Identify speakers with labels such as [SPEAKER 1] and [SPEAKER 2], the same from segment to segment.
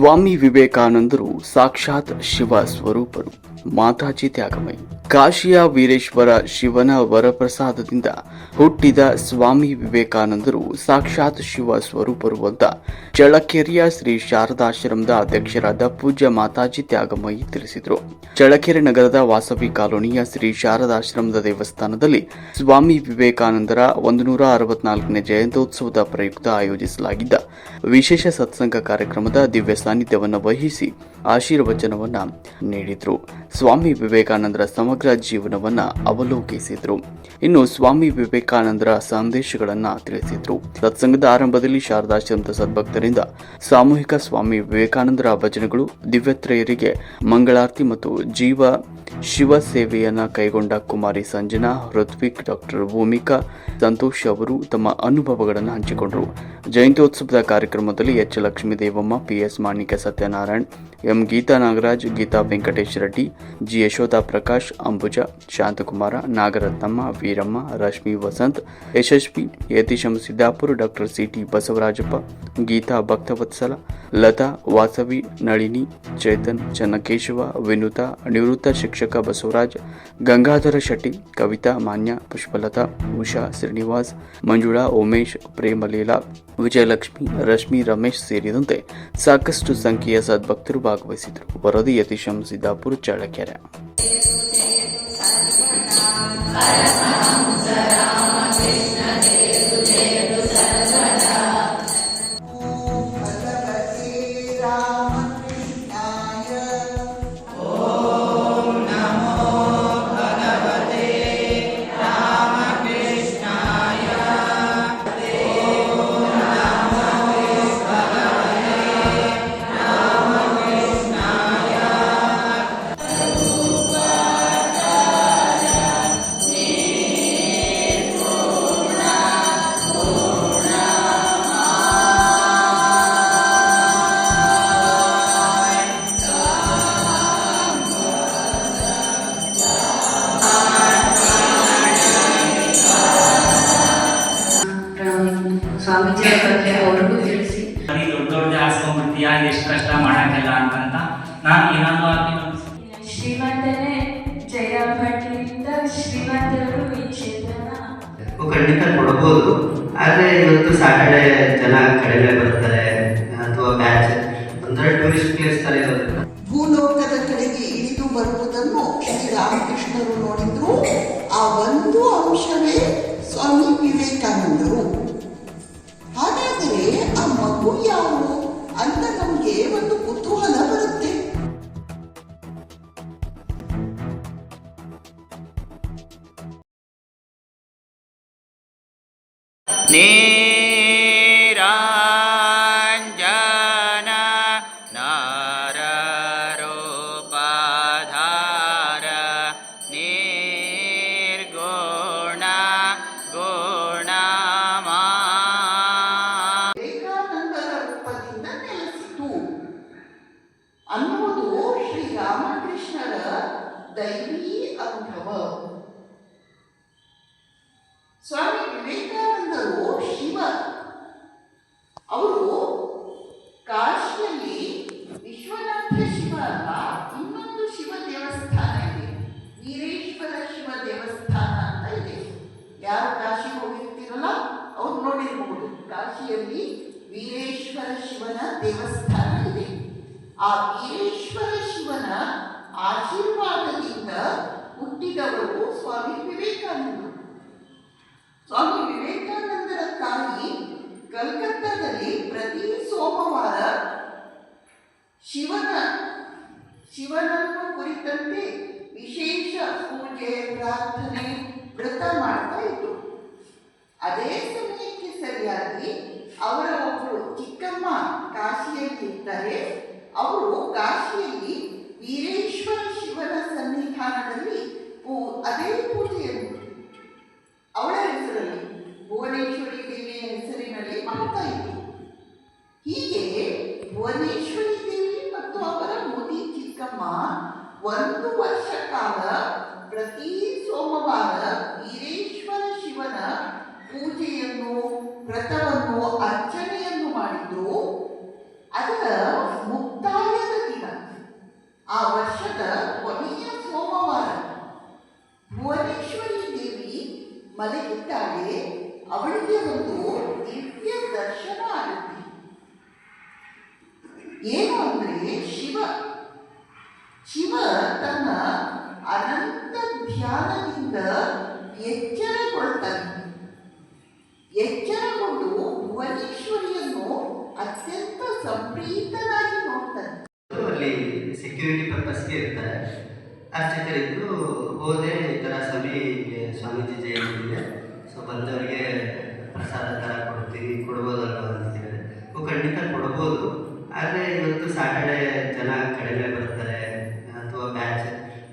[SPEAKER 1] ಸ್ವಾಮಿ ವಿವೇಕಾನಂದರು ಸಾಕ್ಷಾತ್ ಶಿವ ಸ್ವರೂಪರು. ಮಾತಾಜಿ ತ್ಯಾಗಮಯಿ. ಕಾಶಿಯ ವೀರೇಶ್ವರ ಶಿವನ ವರಪ್ರಸಾದದಿಂದ ಹುಟ್ಟಿದ ಸ್ವಾಮಿ ವಿವೇಕಾನಂದರು ಸಾಕ್ಷಾತ್ ಶಿವ ಸ್ವರೂಪರು ಅಂತ ಚಳ್ಳಕೆರೆಯ ಶ್ರೀ ಶಾರದಾಶ್ರಮದ ಅಧ್ಯಕ್ಷರಾದ ಪೂಜ್ಯ ಮಾತಾಜಿ ತ್ಯಾಗಮಯಿ ತಿಳಿಸಿದರು. ಚಳ್ಳಕೆರೆ ನಗರದ ವಾಸವಿ ಕಾಲೋನಿಯ ಶ್ರೀ ಶಾರದಾಶ್ರಮದ ದೇವಸ್ಥಾನದಲ್ಲಿ ಸ್ವಾಮಿ ವಿವೇಕಾನಂದರ 164ನೇ ಜಯಂತ್ಯೋತ್ಸವದ ಪ್ರಯುಕ್ತ ಆಯೋಜಿಸಲಾಗಿದ್ದ ವಿಶೇಷ ಸತ್ಸಂಗ ಕಾರ್ಯಕ್ರಮದ ದಿವ್ಯ ಸಾನ್ನಿಧ್ಯವನ್ನು ವಹಿಸಿ ಆಶೀರ್ವಚನವನ್ನ ನೀಡಿದರು. ಸ್ವಾಮಿ ವಿವೇಕಾನಂದರ ಸಮಗ್ರ ಜೀವನವನ್ನ ಅವಲೋಕಿಸಿದ್ರು. ಇನ್ನು ಸ್ವಾಮಿ ವಿವೇಕಾನಂದರ ಸಂದೇಶಗಳನ್ನ ತಿಳಿಸಿದ್ರು. ಸತ್ಸಂಗದ ಆರಂಭದಲ್ಲಿ ಶಾರದಾಶ್ರಮದ ಸದ್ಭಕ್ತರಿಂದ ಸಾಮೂಹಿಕ ಸ್ವಾಮಿ ವಿವೇಕಾನಂದರ ಭಜನೆಗಳು, ದಿವ್ಯತ್ರೆಯರಿಗೆ ಮಂಗಳಾರತಿ ಮತ್ತು ಶಿವ ಸೇವೆಯನ್ನ ಕೈಗೊಂಡ ಕುಮಾರಿ ಸಂಜನಾ, ಋತ್ವಿಕ್, ಡಾಕ್ಟರ್ ಭೂಮಿಕಾ, ಸಂತೋಷ್ ಅವರು ತಮ್ಮ ಅನುಭವಗಳನ್ನು ಹಂಚಿಕೊಂಡರು. ಜಯಂತ್ಯೋತ್ಸವದ ಕಾರ್ಯಕ್ರಮದಲ್ಲಿ ಎಚ್ ಲಕ್ಷ್ಮೀ ದೇವಮ್ಮ, ಪಿಎಸ್ ಮಾಣಿಕ್ಯ ಸತ್ಯನಾರಾಯಣ್, ಎಂ ಗೀತಾ ನಾಗರಾಜ್, ಗೀತಾ ವೆಂಕಟೇಶ್ ರೆಡ್ಡಿ, ಜಿ ಯಶೋಧ ಪ್ರಕಾಶ್, ಅಂಬುಜಾ, ಶಾಂತಕುಮಾರ, ನಾಗರತ್ನಮ್ಮ, ವೀರಮ್ಮ, ರಶ್ಮಿ ವಸಂತ್, ಯಶಸ್ವಿ, ಯತೀಶಂ ಸಿದ್ದಾಪುರ್, ಡಾಕ್ಟರ್ ಸಿಟಿ ಬಸವರಾಜಪ್ಪ, ಗೀತಾ ಭಕ್ತವತ್ಸಲ, ಲತಾ, ವಾಸವಿ, ನಳಿನಿ, ಚೇತನ್, ಚನ್ನಕೇಶವ, ವಿನುತಾ, ನಿವೃತ್ತ ಶಿಕ್ಷಕ ಬಸವರಾಜ್, ಗಂಗಾಧರ ಶೆಟ್ಟಿ, ಕವಿತಾ, ಮಾನ್ಯ, ಪುಷ್ಪಲತಾ, ಉಷಾ, ಶ್ರೀನಿವಾಸ್, ಮಂಜುಳಾ, ಉಮೇಶ್, ಪ್ರೇಮಲೀಲಾ, ವಿಜಯಲಕ್ಷ್ಮಿ, ರಶ್ಮಿ, ರಮೇಶ್ ಸೇರಿದಂತೆ ಸಾಕಷ್ಟು ಸಂಖ್ಯೆಯ ಸದ್ಭಕ್ತರು ಭಾಗವಹಿಸಿದರು. ವರದಿ ಯತೀಶಂ ಸಿದ್ದಾಪುರ, ಚಳ್ಳಕೆರೆ.
[SPEAKER 2] ಸ್ವಾಮೀಜಿ ಬಗ್ಗೆ ಅವ್ರಿಗೂ ತಿಳಿಸಿ
[SPEAKER 3] ದೊಡ್ಡ ಹಾಸ್ಕೊಂಡ್ಬಿಡ್ತೀಯ, ಎಷ್ಟು ಕಷ್ಟ ಮಾಡಕ್ಕೆಲ್ಲ ಅಂತಂತ ನಾನು ಏನಾದ್ರು
[SPEAKER 2] ಶ್ರೀಮಂತನೇ ಜಯ ಪಾಟೀಲಿಂದ ಶ್ರೀಮಂತರು ಈ ಕ್ಷೇತ್ರನ
[SPEAKER 4] ಖಂಡಿತ ಕೊಡಬಹುದು. ಆದರೆ ಇವತ್ತು ಸಾಟರ್ಡೆ ಜನ ಕಡಿಮೆ ಬರ್ತಾರೆ ಅಥವಾ ಬ್ಯಾಚ್ ಅಂದರೆ ಟೂರಿಸ್ಟ್ ಪ್ಲೇಸ್ ತರ ಇರೋದ್ರಿಂದ
[SPEAKER 5] ಭೂಲೋಕದ ಕಡೆಗೆ ಇಳಿದು ಬರುವುದನ್ನು ಶ್ರೀರಾಮಕೃಷ್ಣರು ನೋಡಿದ್ರು. ಆ ಒಂದು ಅಂಶವೇ ಸ್ವಾಮಿ ವಿವೇಕಾನಂದರು. ಹಾಗಾದರೆ ಆ ಮಗು ಯಾರು ಅಂತ ನಮಗೆ ಒಂದು ಕುತೂಹಲ ಬರುತ್ತೆ.
[SPEAKER 6] ನೀರಾಂಜನ ನಾರರೂಪಧಾರ ನಿರ್ಗುಣ ಗುಣಮಾ
[SPEAKER 5] ವಿವೇಕಾನಂದರ ರೂಪದಿಂದ ನೆಲೆಸಿತು ಅನ್ನುವುದು ಶ್ರೀರಾಮಕೃಷ್ಣರ ದೈವೀ ಅನುಭವ. ಸ್ವಾಮಿ ವಿವೇಕಾನಂದರು ಶಿವ. ಅವರು ಕಾಶಿಯಲ್ಲಿ ವಿಶ್ವನಾಥ ಶಿವ ಅಲ್ಲ, ಇನ್ನೊಂದು ಶಿವ ದೇವಸ್ಥಾನ ಇದೆ, ವೀರೇಶ್ವರ ಶಿವ ದೇವಸ್ಥಾನ ಅಂತ ಇದೆ. ಯಾರು ಕಾಶಿಗೆ ಹೋಗಿರ್ತೀರಲ್ಲ ಅವ್ರು ನೋಡಿರಬಹುದು. ಕಾಶಿಯಲ್ಲಿ ವೀರೇಶ್ವರ ಶಿವನ ದೇವಸ್ಥಾನ ಇದೆ. ಆ ವೀರೇಶ್ವರ ಶಿವನ ಆಶೀರ್ವಾದದಿಂದ ಹುಟ್ಟಿದವರು ಸ್ವಾಮಿ ವಿವೇಕಾನಂದರು. ಸ್ವಾಮಿ ವಿವೇಕಾನಂದರ ತಾಯಿ ಕಲ್ಕತ್ತಾದಲ್ಲಿ ಪ್ರತಿ ಸೋಮವಾರ ಶಿವನನ್ನು ಕುರಿತಂತೆ ವಿಶೇಷ ಪೂಜೆ, ಪ್ರಾರ್ಥನೆ, ವ್ರತ ಮಾಡ್ತಾ ಇದ್ರು. ಅದೇ ಸಮಯಕ್ಕೆ ಸರಿಯಾಗಿ ಅವರ ಒಬ್ಬರು ಚಿಕ್ಕಮ್ಮ ಕಾಶಿಯಲ್ಲಿ ಇರ್ತಾರೆ. ಅವರು ಕಾಶಿಯಲ್ಲಿ ವೀರೇಶ್ವರ ಶಿವನ ಸನ್ನಿಧಾನದಲ್ಲಿ ಅದೇ ಪೂಜೆಯನ್ನು ಅವಳ ಹೆಸರಲ್ಲಿ ಭುವನೇಶ್ವರಿ ದೇವಿಯ ಹೆಸರಿನಲ್ಲಿ ಮಾಡ್ತಾ ಇದ್ರು. ಹೀಗೆ ಭುವನೇಶ್ವರಿ ದೇವಿ ಮತ್ತು ಅವರ ಮುದಿ ಚಿಕ್ಕಮ್ಮ 1 ವರ್ಷ ಕಾಲ ಪ್ರತಿ ಸೋಮವಾರ ವೀರೇಶ್ವರ ಶಿವನ ಪೂಜೆಯನ್ನು, ವ್ರತವನ್ನು, ಅರ್ಚನೆಯನ್ನು ಮಾಡಿದ್ರು. ಅದರ ಮುಖ್ಯ ಮಲಗಿದ್ದಾಳೆ. ಅವಳಿಗೆ ಒಂದು ದಿವ್ಯ ದರ್ಶನ ಆಗುತ್ತೆ. ಏನು ಅಂದ್ರೆ ಶಿವ ತನ್ನ ಅನಂತ ಧ್ಯಾನದಿಂದ ಎಚ್ಚರಗೊಳ್ತಾನೆ. ಎಚ್ಚರಗೊಂಡು ಭುವನೇಶ್ವರಿಯನ್ನು ಅತ್ಯಂತ ಸಂಪ್ರೀತನಾಗಿ ನೋಡ್ತಾನೆ.
[SPEAKER 4] ಅಲ್ಲಿ ಸೆಕ್ಯೂರಿಟಿ ಪರ್ಪಸ್ಗೆ ಇರ್ತಾರೆ. ಅರ್ಚಕರಿದ್ದು ಹೋದೆ ಈ ಥರ ಸ್ವಾಮೀಜಿ ಜಯಂತಿ ಇದೆ, ಸೊ ಬಂದವರಿಗೆ ಪ್ರಸಾದ ಥರ ಕೊಡ್ಬೋದಲ್ವ ಅಂತ ಹೇಳಿದೆ. ಖಂಡಿತ ಕೊಡ್ಬೋದು, ಆದರೆ ಇವತ್ತು ಸ್ಯಾಟರ್ಡೆ ಜನ ಕಡಿಮೆ ಬರ್ತಾರೆ ಅಥವಾ ಬ್ಯಾಚ್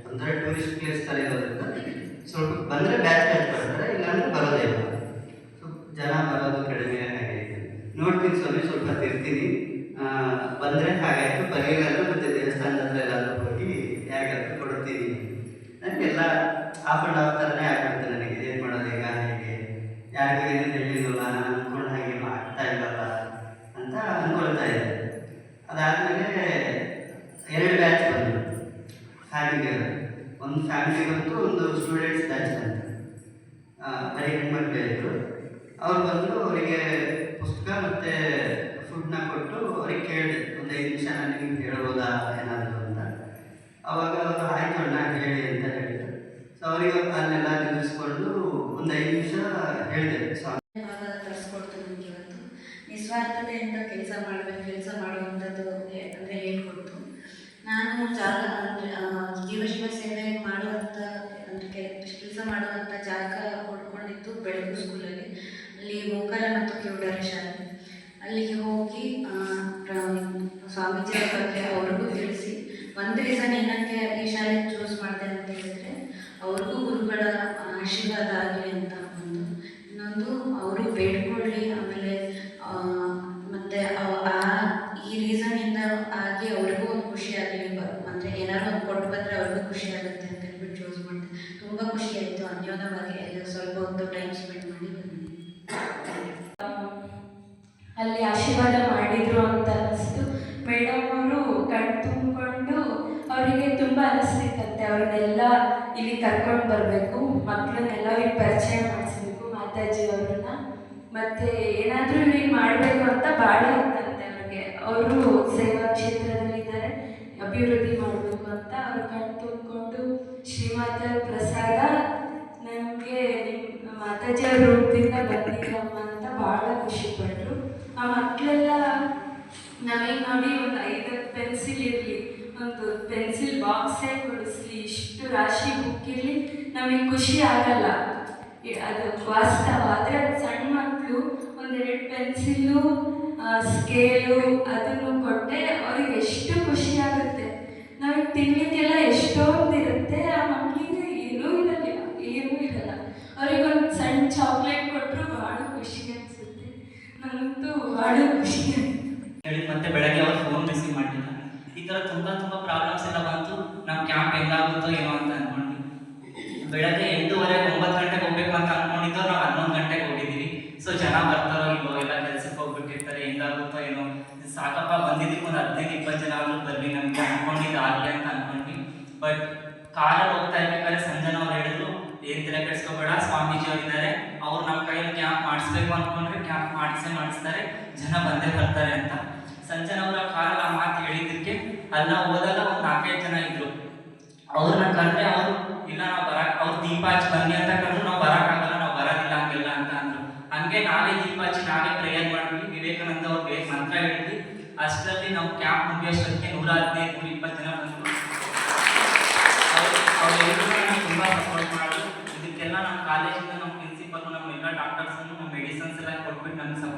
[SPEAKER 4] ಅಂದರೆ ಟೂರಿಸ್ಟ್ ಪ್ಲೇಸ್ ಥರ ಇರೋದ್ರಿಂದ ಸ್ವಲ್ಪ ಬಂದರೆ ಬ್ಯಾಚ್ ಬರ್ತಾರೆ, ಇಲ್ಲಾಂದರೆ ಬರೋದೇ ಇಲ್ಲ. ಸೊ ಜನ ಬರೋದು ಕಡಿಮೆ ಆಗೈತೆ. ನೋಡ್ತೀನಿ ಸ್ವಾಮಿ, ಸ್ವಲ್ಪ ತಿರ್ತೀನಿ, ಬಂದರೆ ಹಾಗಾಯಿತು, ಬರಲಿಲ್ಲ ಅಂದರೆ ಮತ್ತೆ ದೇವಸ್ಥಾನದ ಹತ್ರ ಎಲ್ಲಾದರೂ ಹೋಗಿ ಯಾರಿಗಾದ್ರೂ ಕೊಡ್ತೀನಿ. ನನಗೆಲ್ಲ ಆಫ್ ಆ್ಯಂಡ್ ಆಫ್ ಥರನೇ ಆಗ್ಬಿಡುತ್ತೆ. ನನಗೆ ಏನು ಮಾಡೋದು ಈಗ, ಹೇಗೆ ಯಾರಿಗೂ ಏನು ಹೇಳಿಲ್ವಲ್ಲ, ನಾನು ಅಂದ್ಕೊಂಡು ಹಾಗೆ ಆಗ್ತಾ ಇಲ್ಲಲ್ಲ ಅಂತ ಅಂದ್ಕೊಳ್ತಾ ಇದ್ದೆ. ಅದಾದಮೇಲೆ 2 ಬ್ಯಾಚ್ ಬಂದರು ಫ್ಯಾಮಿಲಿ. ಒಂದು ಫ್ಯಾಮಿಲಿ ಬಂತು, ಒಂದು ಸ್ಟೂಡೆಂಟ್ಸ್ ಬ್ಯಾಚ್ ಬಂತು. ಬರೀ ಹೆಣ್ಮಕ್ಳು ಇದ್ದರು. ಅವ್ರು ಬಂದರು, ಅವರಿಗೆ ಪುಸ್ತಕ ಮತ್ತು ಫುಡ್ನ ಕೊಟ್ಟು ಅವ್ರಿಗೆ ಕೇಳಿದೆ, ಒಂದು 5 ನಿಮಿಷ ನಾನು ನಿಮ್ಗೆ ಹೇಳ್ಬೋದಾ ಏನಾದರೂ ಅಂತ. ಅವಾಗ ಅವರು ಆಯಿತು ಅಣ್ಣ ಹೇಳಿ ಅಂತ ಹೇಳಿದರು. ಸೊ ಅವರಿಗೆ ಅಲ್ಲೆಲ್ಲ ನಿಲ್ಲಿಸ್ಕೊಂಡು ಒಂದು 5 ನಿಮಿಷ ಹೇಳಿದೆ.
[SPEAKER 7] ತರಿಸ್ಕೊಡ್ತು ನನಗೆ ಇವತ್ತು ನಿಸ್ವಾರ್ಥತೆಯಿಂದ ಕೆಲಸ ಮಾಡುವಂಥದ್ದು ಅಂದರೆ ಹೇಳ್ಕೊಡ್ತು. ನಾನು ಜೀವಶಿವ ಸೇವೆ ಮಾಡುವಂಥ ಅಂದರೆ ಕೆಲಸ ಮಾಡುವಂಥ ಜಾಗ ಕೊಡ್ಕೊಂಡಿದ್ದು ಬೆಳಗು ಸ್ಕೂಲಲ್ಲಿ. ಅಲ್ಲಿ ಓಂಕಾರ ಮತ್ತು ಕಿವುಡರ ಶಾಲೆ. ಅಲ್ಲಿಗೆ ಹೋಗಿ ಸ್ವಾಮೀಜಿಯ ಬಗ್ಗೆ ಅವ್ರಿಗೂ ತಿಳಿಸಿ, ಒಂದು ರೀಸನ್ ಏನಕ್ಕೆ ಈ ಶಾಲೆ ಚೂಸ್ ಮಾಡಿದೆ ಅಂತ ಹೇಳಿದರೆ ಅವ್ರಿಗೂ ಗುರುಗಳ ಆಶೀರ್ವಾದ ಆಗಲಿ ಅಂತ ಒಂದು, ಇನ್ನೊಂದು ಅವರು ಬೇಡ್ಕೊಳ್ಳಿ, ಆಮೇಲೆ ಮತ್ತು ಈ ರೀಸನ್ನಿಂದ ಆಗಿ ಅವ್ರಿಗೂ ಒಂದು ಖುಷಿ ಆಗಲಿ, ಅಂದರೆ ಏನಾದ್ರು ಒಂದು ಕೊಟ್ಟು ಬಂದರೆ ಅವ್ರಿಗೂ ಖುಷಿ ಆಗುತ್ತೆ ಅಂತ ಹೇಳ್ಬಿಟ್ಟು ಚೂಸ್ ಮಾಡಿದೆ. ತುಂಬ ಖುಷಿ ಆಯಿತು. ಅನ್ಯೋನ್ಯವಾಗಿ ಎಲ್ಲ ಸ್ವಲ್ಪ ಹೊತ್ತು ಟೈಮ್ ಸ್ಪೆಂಡ್ ಮಾಡಿ
[SPEAKER 2] ಅಲ್ಲಿ ಆಶೀರ್ವಾದ ಮಾಡಿದ್ರು ಅಂತ ಅನಿಸ್ತು. ಮೇಡಮ್ ಅವರು ಕಣ್ ತುಂಬಿಕೊಂಡು ಅವರಿಗೆ ತುಂಬ ಅನಿಸ್ತಿತ್ತಂತೆ, ಅವ್ರನ್ನೆಲ್ಲ ಇಲ್ಲಿ ಕರ್ಕೊಂಡು ಬರಬೇಕು, ಮಕ್ಕಳನ್ನೆಲ್ಲ ಇಲ್ಲಿ ಪರಿಚಯ ಮಾಡಿಸ್ಬೇಕು ಮಾತಾಜಿ ಅವ್ರನ್ನ, ಮತ್ತು ಏನಾದರೂ ಇಲ್ಲಿ ಮಾಡಬೇಕು ಅಂತ ಭಾಳ ಇತ್ತಂತೆ ಅವ್ರಿಗೆ. ಅವರು ಸೇವಾ ಕ್ಷೇತ್ರದಲ್ಲಿದ್ದಾರೆ, ಅಭಿವೃದ್ಧಿ ಮಾಡಬೇಕು ಅಂತ ಅವ್ರು ಕಣ್ ತುಂಬಿಕೊಂಡು ಶ್ರೀಮಾತ ಪ್ರಸಾದ ನಮಗೆ ನಿಮ್ಮ ಮಾತಾಜಿಯವ್ರ ರೂಪದಿಂದ ಬಂದಿದ್ದಮ್ಮ ಅಂತ ಭಾಳ ಖುಷಿಪಟ್ಟರು. ಆ ಮಕ್ಕಳೆಲ್ಲ ನಮಗೆ ನೋಡಿ ಒಂದು 5 ಪೆನ್ಸಿಲ್ ಇರಲಿ, ಒಂದು ಪೆನ್ಸಿಲ್ ಬಾಕ್ಸೇ ಕೊಡಿಸ್ಲಿ, ಇಷ್ಟು ರಾಶಿ ಬುಕ್ ಇರಲಿ, ನಮಗೆ ಖುಷಿ ಆಗಲ್ಲ, ಅದು ವಾಸ್ತವ. ಆದರೆ ಅದು ಸಣ್ಣ ಮಕ್ಕಳು 1-2 ಪೆನ್ಸಿಲ್ಲು, ಸ್ಕೇಲು ಅದನ್ನು ಕೊಟ್ಟರೆ ಅವ್ರಿಗೆ ಎಷ್ಟು ಖುಷಿ ಆಗುತ್ತೆ. ನಮಗೆ ತಿನ್ನಲಿಕ್ಕೆಲ್ಲ ಎಷ್ಟೊಂದು ಇರುತ್ತೆ, ಆ ಮಕ್ಕಳಿಗೆ ಏನೂ ಇರಲ್ಲ. ಅವ್ರಿಗೊಂದು ಸಣ್ಣ ಚಾಕ್ಲೇಟ್ ಕೊಟ್ಟರು ಭಾಳ ಖುಷಿ ಅನಿಸುತ್ತೆ. ನನಗಂತೂ ಭಾಳ ಖುಷಿ
[SPEAKER 3] ಹೇಳಿ. ಮತ್ತೆ ಬೆಳಗ್ಗೆ ಅವ್ರು ಫೋನ್ ರಿಸೀವ್ ಮಾಡಲಿಲ್ಲ. ಈ ಥರ ತುಂಬ ಪ್ರಾಬ್ಲಮ್ಸ್ ಎಲ್ಲ ಬಂತು. ನಮ್ಮ ಕ್ಯಾಂಪ್ ಹೆಂಗಾಗುತ್ತೋ ಏನೋ ಅಂತ ಅಂದ್ಕೊಂಡ್ವಿ. ಬೆಳಗ್ಗೆ 8:30 9 ಗಂಟೆಗೆ ಹೋಗ್ಬೇಕು ಅಂತ ಅಂದ್ಕೊಂಡಿದ್ದು, ನಾವು 11 ಗಂಟೆಗೆ ಹೋಗಿದ್ದೀವಿ. ಸೊ ಜನ ಬರ್ತಾರೋ ಇಲ್ಲೋ, ಎಲ್ಲ ಕೆಲಸಕ್ಕೆ ಹೋಗ್ಬಿಟ್ಟಿರ್ತಾರೆ, ಹೆಂಗಾಗುತ್ತೋ ಏನೋ, ಸಾಕಪ್ಪ ಬಂದಿದ್ದಕ್ಕೆ ಒಂದು 15-20 ಜನ ಆದರೂ ಬರಲಿ, ನಮಗೆ ಅಂದ್ಕೊಂಡಿದ್ದು ಆಗಲಿ ಅಂತ ಅಂದ್ಕೊಂಡ್ವಿ. ಬಟ್ ಕಾರಲ್ಲಿ ಹೋಗ್ತಾ ಇರ್ಬೇಕಾದ್ರೆ ಸಂಜನಾ ಅವ್ರು ಹೇಳಿದ್ರು, ಏನು ತಲೆ ಕೆಡಿಸ್ಕೋಬೇಡ, ಸ್ವಾಮೀಜಿ ಅವರಿದ್ದಾರೆ, ಅವ್ರು ನಮ್ಮ ಕೈಯಲ್ಲಿ ಕ್ಯಾಂಪ್ ಮಾಡಿಸ್ಬೇಕು ಅಂದ್ಕೊಂಡ್ರೆ ಕ್ಯಾಂಪ್ ಮಾಡಿಸ್ತಾರೆ, ಜನ ಬಂದೇ ಬರ್ತಾರೆ ಅಂತ. ಸಂಜನಾ ಅವರ ಕಾರಲ್ಲಿ ಆ ಮಾತು ಹೇಳಿದ್ದಕ್ಕೆ ಅಲ್ಲ ಹೋದಾಗ ಒಂದು 4-5 ಜನ ಇದ್ರು. ಅವ್ರನ್ನ ಕರೆದ್ರೆ ಅವರು ಇಲ್ಲ ನಾವು ಅವ್ರು ದೀಪ ಹಚ್ಚಿ ಬನ್ನಿ ಅಂತ ಕರೆದ್ರು, ನಾವು ಬರೋಕ್ಕಾಗಲ್ಲ, ನಾವು ಬರೋದಿಲ್ಲ ಹಂಗೆಲ್ಲ ಅಂತ ಅಂದರು. ಹಂಗೆ ನಾವೇ ದೀಪ ಹಚ್ಚಿ ನಾವೇ ಪ್ರೇಯರ್ ಮಾಡಿದ್ವಿ. ವಿವೇಕಾನಂದ ಅವ್ರು ಬೇಗ ಮಂತ್ರ ಹೇಳಿದ್ವಿ. ಅಷ್ಟರಲ್ಲಿ ನಾವು ಕ್ಯಾಂಪ್ ಮುಗಿಯೋಷ್ಟೊತ್ತಿಗೆ 115-120 ಜನ ಬಂದರು. ಅವ್ರೆಲ್ಲರೂ ತುಂಬ ಸಪೋರ್ಟ್ ಮಾಡಿದ್ರು. ಇದಕ್ಕೆಲ್ಲ ನಮ್ಮ ಕಾಲೇಜಿಂದ ನಮ್ಮ ಪ್ರಿನ್ಸಿಪಲ್, ನಮ್ಮೆಲ್ಲ ಡಾಕ್ಟರ್ಸನ್ನು, ನಮ್ಮ ಮೆಡಿಸಿನ್ಸ್ ಎಲ್ಲ ಕೊಟ್ಬಿಟ್ಟು ನಮ್ಗೆ ಸಪೋರ್ಟ್